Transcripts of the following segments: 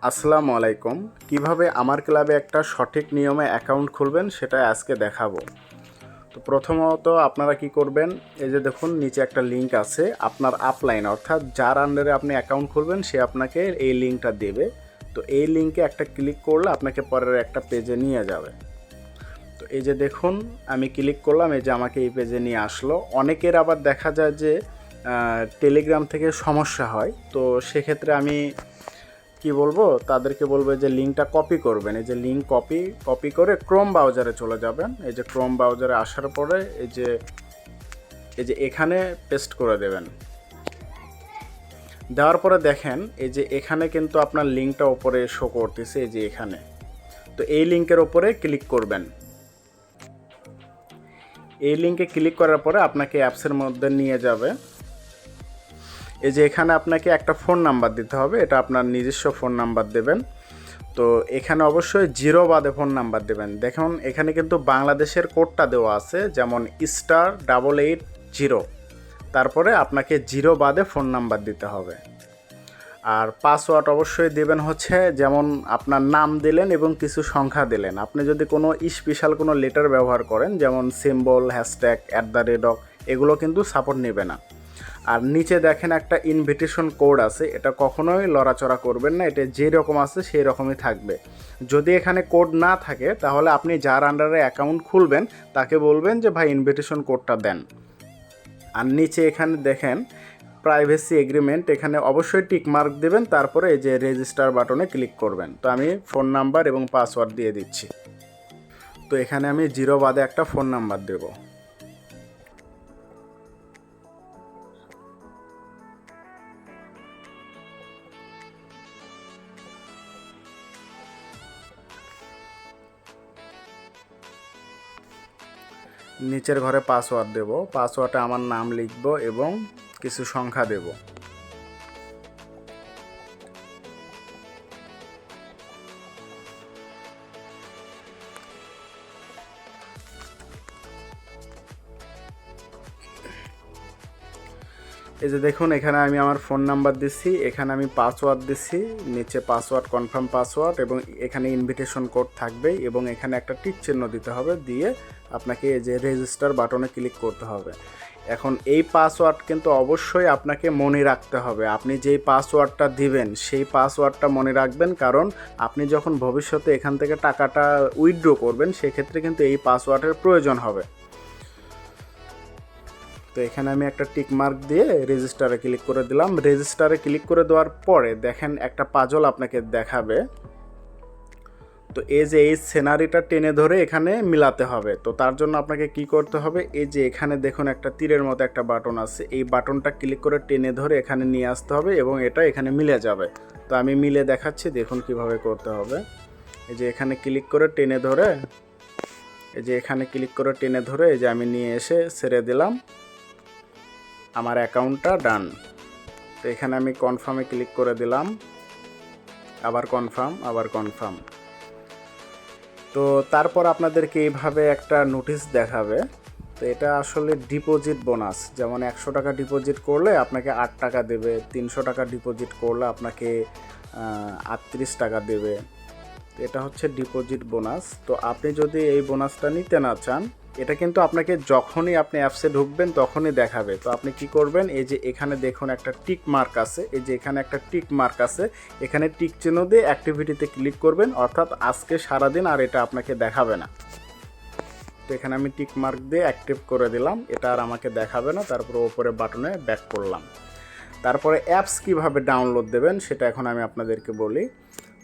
আসসালামু আলাইকুম। কিভাবে আমার ক্লাবে একটা সঠিক নিয়মে অ্যাকাউন্ট খুলবেন সেটা আজকে দেখাবো। তো প্রথমত আপনারা কি করবেন, এই যে দেখুন নিচে একটা লিঙ্ক আছে, আপনার আপলাইন অর্থাৎ যার আন্ডারে আপনি অ্যাকাউন্ট খুলবেন সে আপনাকে এই লিঙ্কটা দেবে। তো এই লিঙ্কে একটা ক্লিক করলে আপনাকে পরের একটা পেজে নিয়ে যাবে। তো এই যে দেখুন আমি ক্লিক করলাম, এই যে আমাকে এই পেজে নিয়ে আসলো। অনেকের আবার দেখা যায় যে টেলিগ্রাম থেকে সমস্যা হয়, তো সেক্ষেত্রে আমি কি বলবো, তাদেরকে বলবো যে লিঙ্কটা কপি করবেন। এই যে লিঙ্ক কপি করে ক্রোম ব্রাউজারে চলে যাবেন। এই যে ক্রোম ব্রাউজারে আসার পরে এই যে এখানে পেস্ট করে দেবেন। দেওয়ার পরে দেখেন এই যে এখানে কিন্তু আপনার লিঙ্কটা ওপরে শো করতেছে, এই যে এখানে। তো এই লিঙ্কের ওপরে ক্লিক করবেন। এই লিঙ্কে ক্লিক করার পরে আপনাকে অ্যাপসের মধ্যে নিয়ে যাবে। এই যে এখানে আপনাকে একটা ফোন নাম্বার দিতে হবে, এটা আপনার নিজস্ব ফোন নাম্বার দেবেন। তো এখানে অবশ্যই 0 বাদে ফোন নাম্বার দেবেন। দেখুন এখানে কিন্তু বাংলাদেশের কোডটা দেওয়া আছে, যেমন *880, তারপরে আপনাকে 0 বাদে ফোন নাম্বার দিতে হবে। আর পাসওয়ার্ড অবশ্যই দেবেন হচ্ছে, যেমন আপনার নাম দিলেন এবং কিছু সংখ্যা দিলেন। আপনি যদি কোনো স্পেশাল কোনো লেটার ব্যবহার করেন, যেমন সিম্বল, হ্যাশট্যাগ, @ এগুলো কিন্তু সাপোর্ট নেবে না। আর নিচে দেখেন একটা ইনভিটেশন কোড আছে, এটা কখনোই লড়াচড়া করবেন না, এটা যেই রকম আছে সেই রকমই থাকবে। যদি এখানে কোড না থাকে তাহলে আপনি যার আন্ডারে অ্যাকাউন্ট খুলবেন তাকে বলবেন যে ভাই ইনভিটেশন কোডটা দেন। আর নিচে এখানে দেখেন প্রাইভেসি এগ্রিমেন্ট, এখানে অবশ্যই টিক মার্ক দেবেন, তারপরে এই যে রেজিস্টার বাটনে ক্লিক করবেন। তো আমি ফোন নাম্বার এবং পাসওয়ার্ড দিয়ে দিচ্ছি। তো এখানে আমি 0 বাদে একটা ফোন নাম্বার দেবো। নিচের ঘরে পাসওয়ার্ড দেব, পাসওয়ার্ডে আমার নাম লিখব এবং কিছু সংখ্যা দেব। এই যে দেখুন এখানে আমি আমার ফোন নাম্বার দিচ্ছি, এখানে আমি পাসওয়ার্ড দিচ্ছি, নিচে পাসওয়ার্ড কনফার্ম পাসওয়ার্ড, এবং এখানে ইনভিটেশন কোড থাকবে এবং এখানে একটা টিক চিহ্ন দিতে হবে, দিয়ে আপনাকে এই যে রেজিস্টার বাটনে ক্লিক করতে হবে। এখন এই পাসওয়ার্ড কিন্তু অবশ্যই আপনাকে মনে রাখতে হবে। আপনি যেই পাসওয়ার্ডটা দিবেন সেই পাসওয়ার্ডটা মনে রাখবেন, কারণ আপনি যখন ভবিষ্যতে এখান থেকে টাকাটা উইথড্র করবেন সেক্ষেত্রে কিন্তু এই পাসওয়ার্ডের প্রয়োজন হবে। তো এখানে আমি একটা টিক মার্ক দিয়ে রেজিস্টারে ক্লিক করে দিলাম। রেজিস্টারে ক্লিক করে দেওয়ার পরে দেখেন একটা পাজল আপনাকে দেখাবে। তো এই যে এই সিনারিটা টেনে ধরে এখানে মিলাতে হবে। তো তার জন্য আপনাকে কি করতে হবে, এই যে এখানে দেখুন একটা তীরের মতো একটা বাটন আছে, এই বাটনটা ক্লিক করে টেনে ধরে এখানে নিয়ে আসতে হবে এবং এটা এখানে মিলে যাবে। তো আমি মিলে দেখাচ্ছি, দেখুন কিভাবে করতে হবে। এই যে এখানে ক্লিক করে টেনে ধরে, এই যে এখানে ক্লিক করে টেনে ধরে এই যে আমি নিয়ে এসে ছেড়ে দিলাম, আমার অ্যাকাউন্টটা ডান। তো এখানে আমি কনফার্মে ক্লিক করে দিলাম, আবার কনফার্ম, আবার কনফার্ম। তো তারপর আপনাদেরকে এইভাবে একটা নোটিশ দেখাবে। তো এটা আসলে ডিপোজিট বোনাস, যেমন 100 টাকা ডিপোজিট করলে আপনাকে 8 টাকা দেবে, 300 টাকা ডিপোজিট করলে আপনাকে 38 টাকা দেবে। তো এটা হচ্ছে ডিপোজিট বোনাস। তো আপনি যদি এই বোনাসটা নিতে না চান, এটা কিন্তু আপনাকে যখনই আপনি অ্যাপসে ঢুকবেন তখনই দেখাবে। তো আপনি কি করবেন, এই যে এখানে দেখুন একটা টিক মার্ক আছে, এই যে এখানে একটা টিক মার্ক আছে, এখানে টিক চিহ্ন দিয়ে অ্যাক্টিভিটিতে ক্লিক করবেন, অর্থাৎ আজকে সারাদিন আর এটা আপনাকে দেখাবে না। তো এখানে আমি টিক মার্ক দিয়ে অ্যাক্টিভ করে দিলাম, এটা আর আমাকে দেখাবে না। তারপরে ওপরে বাটনে ব্যাক করলাম। তারপরে অ্যাপস কিভাবে ডাউনলোড দেবেন সেটা এখন আমি আপনাদেরকে বলি।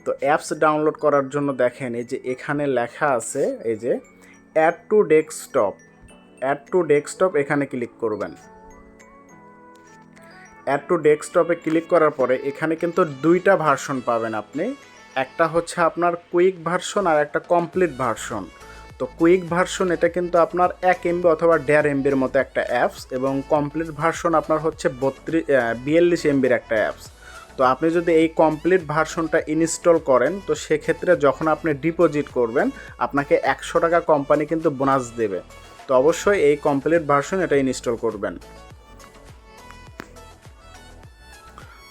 তো অ্যাপস ডাউনলোড করার জন্য দেখেন এই যে এখানে লেখা আছে, এই যে অ্যাড টু ডেস্কটপ, এখানে ক্লিক করবেন। অ্যাড টু ডেস্কটপে ক্লিক করার পরে এখানে কিন্তু 2টা ভার্সন পাবেন আপনি, একটা হচ্ছে আপনার কুইক ভার্সন আর একটা কমপ্লিট ভার্সন। তো কুইক ভার্সন এটা কিন্তু আপনার 1 MB অথবা 1.5 MBর মতো একটা অ্যাপস, এবং কমপ্লিট ভার্সন আপনার হচ্ছে 42 MBর একটা অ্যাপস। তো আপনি যদি এই কমপ্লিট ভার্সনটা ইনস্টল করেন, তো সেক্ষেত্রে যখন আপনি ডিপোজিট করবেন আপনাকে 100 টাকা কোম্পানি কিন্তু বোনাস দেবে। তো অবশ্যই এই কমপ্লিট ভার্সন এটা ইনস্টল করবেন।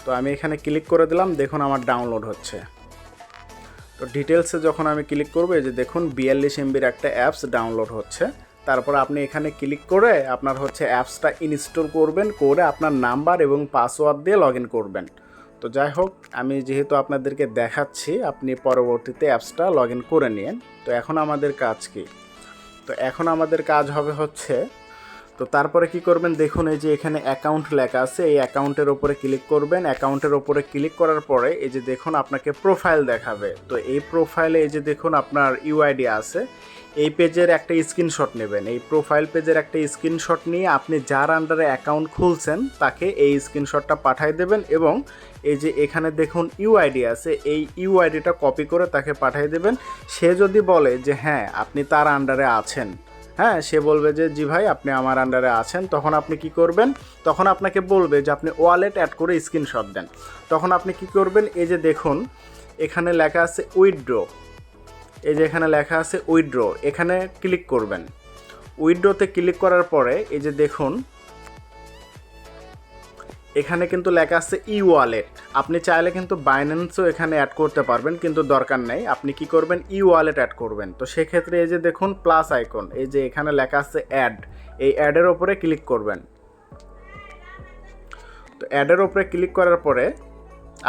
তো আমি এখানে ক্লিক করে দিলাম, দেখুন আমার ডাউনলোড হচ্ছে। তো ডিটেলসে যখন আমি ক্লিক করবো, এই যে দেখুন 42 MBর একটা অ্যাপস ডাউনলোড হচ্ছে। তারপর আপনি এখানে ক্লিক করে আপনার হচ্ছে অ্যাপসটা ইনস্টল করবেন, করে আপনার নাম্বার এবং পাসওয়ার্ড দিয়ে লগ ইন করবেন। তো যাই হোক, আমি যেহেতু আপনাদেরকে দেখাচ্ছি, আপনি পরবর্তীতে অ্যাপসটা লগ ইন করে নিন। তো এখন আমাদের কাজ কি? তো এখন আমাদের কাজ হবে হচ্ছে, তো তারপরে কি করবেন, দেখুন এই যে এখানে অ্যাকাউন্ট লেখা আছে, এই অ্যাকাউন্টের ওপরে ক্লিক করবেন। অ্যাকাউন্টের ওপরে ক্লিক করার পরে এই যে দেখুন আপনাকে প্রোফাইল দেখাবে। তো এই প্রোফাইলে এই যে দেখুন আপনার ইউআইডি আছে, এই পেজের একটা স্ক্রিনশট নেবেন। এই প্রোফাইল পেজের একটা স্ক্রিনশট নিয়ে আপনি যার আন্ডারে অ্যাকাউন্ট খুলছেন তাকে এই স্ক্রিনশটটা পাঠিয়ে দেবেন, এবং এই যে এখানে দেখুন ইউআইডি আছে, এই ইউআইডিটা কপি করে তাকে পাঠিয়ে দেবেন। সে যদি বলে যে হ্যাঁ আপনি তার আন্ডারে আছেন, হ্যাঁ সে বলবে যে জি ভাই আপনি আমার আন্ডারে আছেন, তখন আপনি কি করবেন, তখন আপনাকে বলবে যে আপনি ওয়ালেট অ্যাড করে স্ক্রিনশট দেন। তখন আপনি কি করবেন, এই যে দেখুন এখানে লেখা আছে উইথড্র, এই যে এখানে লেখা আছে উইথড্র, এখানে ক্লিক করবেন। উইথড্রতে ক্লিক করার পরে এই যে দেখুন এখানে কিন্তু লেখা আছে ই ওয়ালেট। আপনি চাইলে কিন্তু বাইন্যান্সও এখানে অ্যাড করতে পারবেন, কিন্তু দরকার নেই। আপনি কি করবেন, ই ওয়ালেট অ্যাড করবেন। তো সেক্ষেত্রে এই যে দেখুন প্লাস আইকন, এই যে এখানে লেখা আছে অ্যাড, এই অ্যাডের ওপরে ক্লিক করবেন। তো অ্যাডের ওপরে ক্লিক করার পরে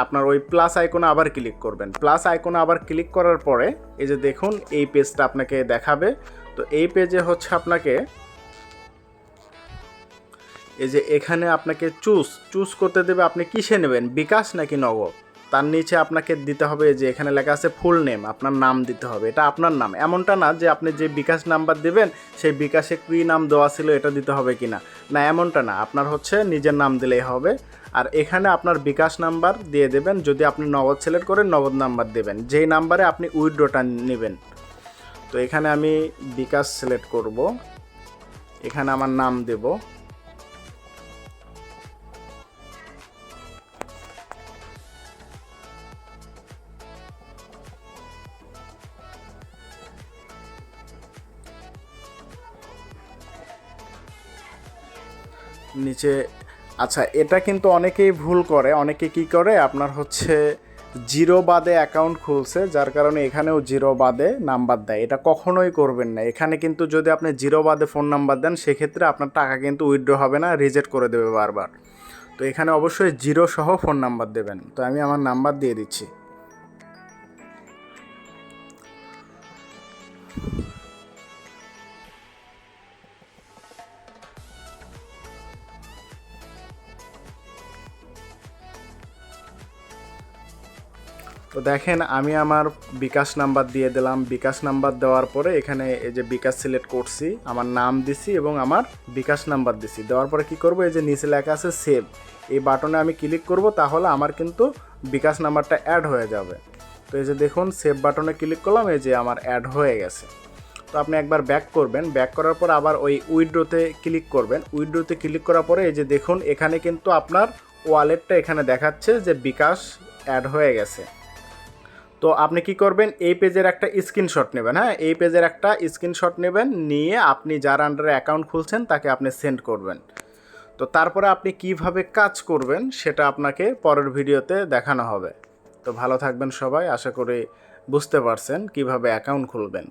আপনার ওই প্লাস আইকনে আবার ক্লিক করবেন। প্লাস আইকনে আবার ক্লিক করার পরে এই যে দেখুন এই পেজটা আপনাকে দেখাবে। তো এই পেজে হচ্ছে আপনাকে এই যে এখানে আপনাকে চুজ করতে দেবে, আপনি কিসে নেবেন, বিকাশ নাকি নগদ। তার নিচে আপনাকে দিতে হবে যে এখানে লেখা আছে ফুল নেম, আপনার নাম দিতে হবে। এটা আপনার নাম, এমনটা না যে আপনি যে বিকাশ নাম্বার দেবেন সেই বিকাশে কী নাম দেওয়া ছিল এটা দিতে হবে কি না, না এমনটা না, আপনার হচ্ছে নিজের নাম দিলেই হবে। আর এখানে আপনার বিকাশ নাম্বার দিয়ে দেবেন, যদি আপনি নগদ সিলেক্ট করেন নগদ নাম্বার দেবেন, যেই নাম্বারে আপনি উইথড্রটা নেবেন। তো এখানে আমি বিকাশ সিলেক্ট করব, এখানে আমার নাম দেব। নিচে আচ্ছা, এটা কিন্তু অনেকেই ভুল করে, অনেকে কি করে আপনার হচ্ছে জিরো বাদে অ্যাকাউন্ট খুলছে, যার কারণে এখানেও জিরো বাদে নাম্বার দেয়। এটা কখনোই করবেন না। এখানে কিন্তু যদি আপনি জিরো বাদে ফোন নাম্বার দেন সেক্ষেত্রে আপনার টাকা কিন্তু উইথড্র হবে না, রিজেক্ট করে দেবে বারবার। তো এখানে অবশ্যই জিরো সহ ফোন নাম্বার দেবেন। তো আমি আমার নাম্বার দিয়ে দিচ্ছি। তো দেখেন আমি আমার বিকাশ নাম্বার দিয়ে দিলাম। বিকাশ নাম্বার দেওয়ার পরে এখানে এই যে বিকাশ সিলেক্ট করছি, আমার নাম দিছি এবং আমার বিকাশ নাম্বার দিছি। দেওয়ার পরে কি করব, এই যে নিচে লেখা আছে সেভ, এই বাটনে আমি ক্লিক করব, তাহলে আমার কিন্তু বিকাশ নাম্বারটা অ্যাড হয়ে যাবে। তো এই যে দেখুন সেভ বাটনে ক্লিক করলাম, এই যে আমার অ্যাড হয়ে গেছে। তো আপনি একবার ব্যাক করবেন, ব্যাক করার পর আবার ওই উইথড্রতে ক্লিক করবেন। উইথড্রতে ক্লিক করার পরে এই যে দেখুন এখানে কিন্তু আপনার ওয়ালেটটা এখানে দেখাচ্ছে যে বিকাশ অ্যাড হয়ে গেছে। তো আপনি কি করবেন, এই পেজের একটা স্ক্রিনশট নেবেন। হ্যাঁ, এই পেজের একটা স্ক্রিনশট নেবেন, নিয়ে আপনি যার আন্ডারে অ্যাকাউন্ট খুলছেন তাকে আপনি সেন্ড করবেন। তো তারপরে আপনি কিভাবে কাজ করবেন সেটা আপনাকে পরের ভিডিওতে দেখানো হবে। তো ভালো থাকবেন সবাই, আশা করি বুঝতে পারছেন কিভাবে অ্যাকাউন্ট খুলবেন।